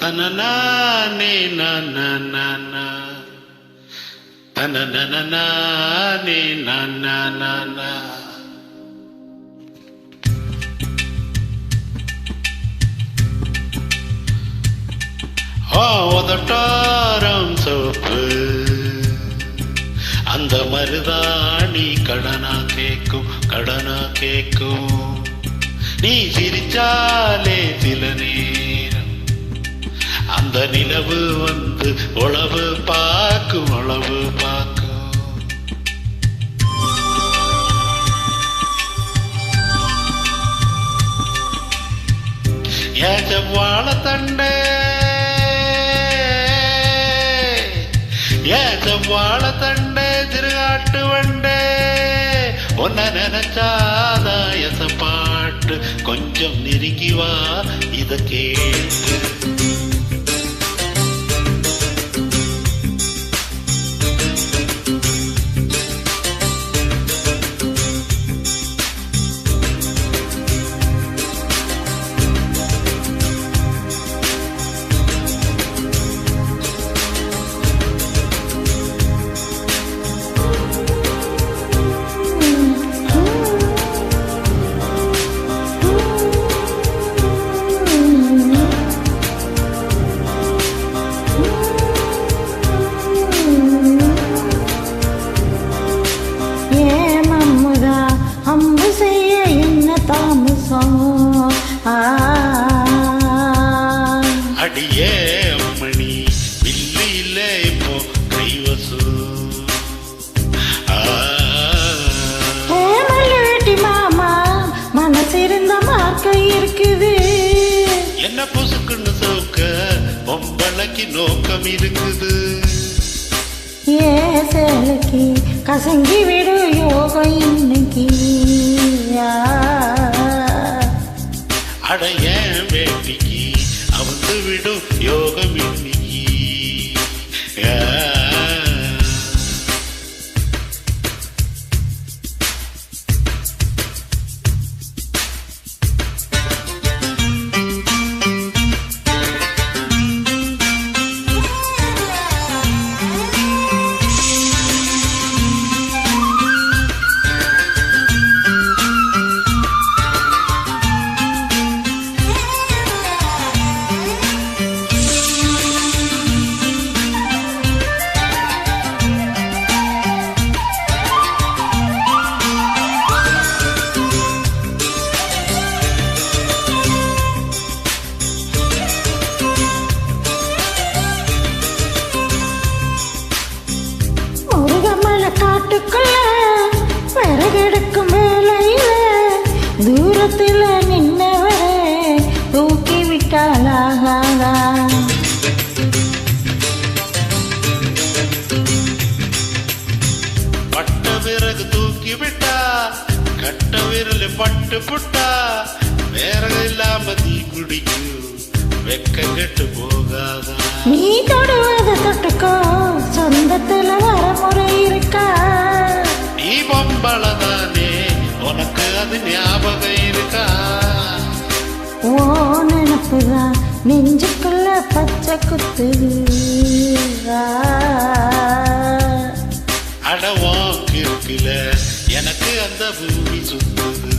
தனநானே நானா தனநானே நானா. உதட்டாரம் சோப்பு அந்த மருதாணி கடனா கேக்கும். நீ சிரிச்சாலே சில நேரம் அந்த நிலவு வந்து உளவு பார்க்கும். ஏன் செவ்வாழ தண்டே திருகாட்டு வண்டே உன்ன நினைச்சாதாயச பாட்டு கொஞ்சம் நெருங்கி வா இத கேட்டு. அடியே அம்மணி வில்லு இல்ல இப்போ கைவசு. மாமா மனசிருந்த மார்க்க இருக்குது. என்ன பொசுக்குன்னு சோக்க பொம்பளைக்கு நோக்கம் இருக்குது. ஏ சேலைக்கு கசங்கி விடு யோகம் இன்னைக்கு. அடைய வேட்டிக்கு அவுந்து விடும் யோகம் இன்னைக்கு. காட்டுக்குள்ள விறகெடுக்கும் வேலையில தூரத்துல நின்னவரே தூக்கி விட்டாலாகாதா. பட்ட விறகு தூக்கி விட்டா கட்ட விரல் பட்டு புட்டா விறகு இல்லாம தீ குடிக்கும் வெக்க கெட்டு போகாதா. நீ தொடுவத தொட்டுக்கோ சொந்தத்துல வரமுறை இருக்கா. நீ பொம்பளதானே உனக்கு அது ஞாபகம் இருக்கா. ஓ நினப்புதான் நெஞ்சுக்குள்ள பச்சை குத்துது. அடவாக்கு இருக்குல எனக்கு அந்த பூமி சுத்துது.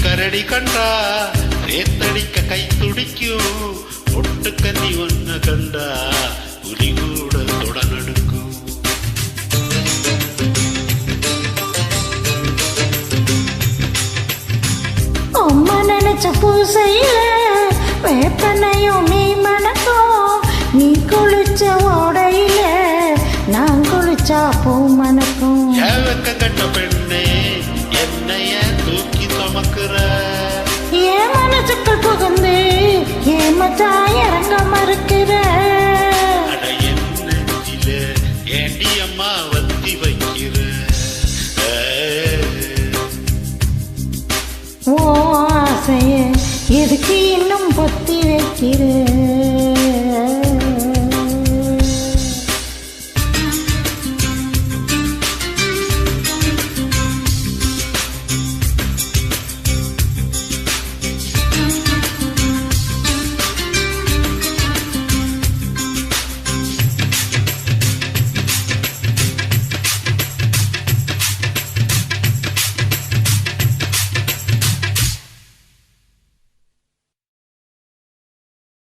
கரடி கண்டா சேத்தடிக்க கை துடிக்கும். ஒட்டு கன்னி ஒன்ன கண்டா புலி கூட தொட நடுக்கும். அம்மா நினைச்ச பூசையில வேப்பனையும் நீ மணக்கும். கட்ட பெண்ணே என்னைய தூக்கி சுமக்குற என் மனசுக்குள் புகுந்து ஏமச்சா இறங்க மறுக்கிற அட என் நெஞ்சில ஏண்டி அம்மா வத்தி வைக்கிற ஓ ஆசைய எதுக்கு இன்னும் பொத்தி வைக்கிற